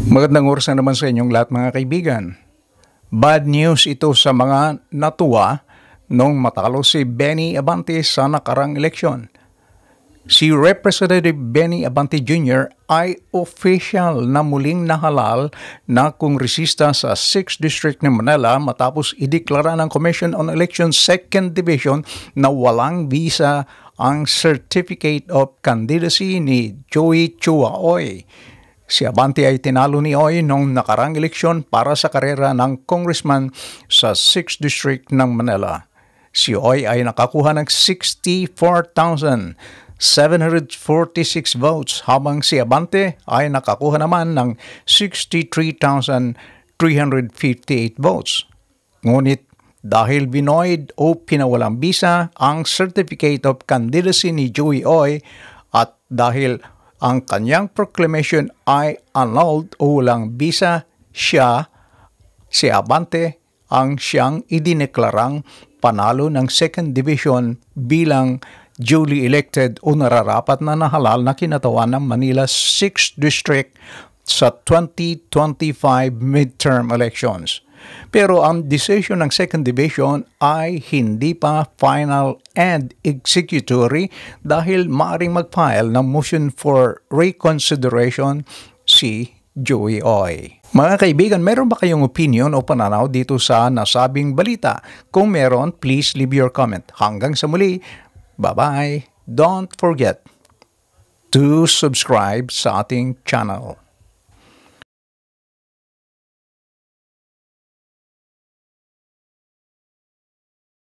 Magandang oras na naman sa inyong lahat mga kaibigan. Bad news ito sa mga natuwa nung matalo si Benny Abante sa nakarang eleksyon. Si Representative Benny Abante Jr. ay official na muling nahalal na kongresista sa 6th District ng Manila matapos ideklara ng Commission on Elections 2nd Division na walang visa ang Certificate of Candidacy ni Joey Chua Oy. Si Abante ay tinalo ni Oy noong nakarang eleksyon para sa karera ng congressman sa 6th District ng Manila. Si Oy ay nakakuha ng 64,746 votes habang si Abante ay nakakuha naman ng 63,358 votes. Ngunit dahil binoid o pinawalang bisa ang Certificate of Candidacy ni Joey Oy at dahil ang kanyang proclamation ay annulled o walang bisa, si Abante, ang siyang idineklarang panalo ng 2nd Division bilang duly elected o nararapat na nahalal na kinatawan ng Manila 6th District sa 2025 midterm elections. Pero ang decision ng 2nd Division ay hindi pa final and executory dahil maaaring mag-file ng motion for reconsideration si Joey Oy. Mga kaibigan, meron ba kayong opinion o pananaw dito sa nasabing balita? Kung meron, please leave your comment. Hanggang sa muli, bye-bye. Don't forget to subscribe sa ating channel.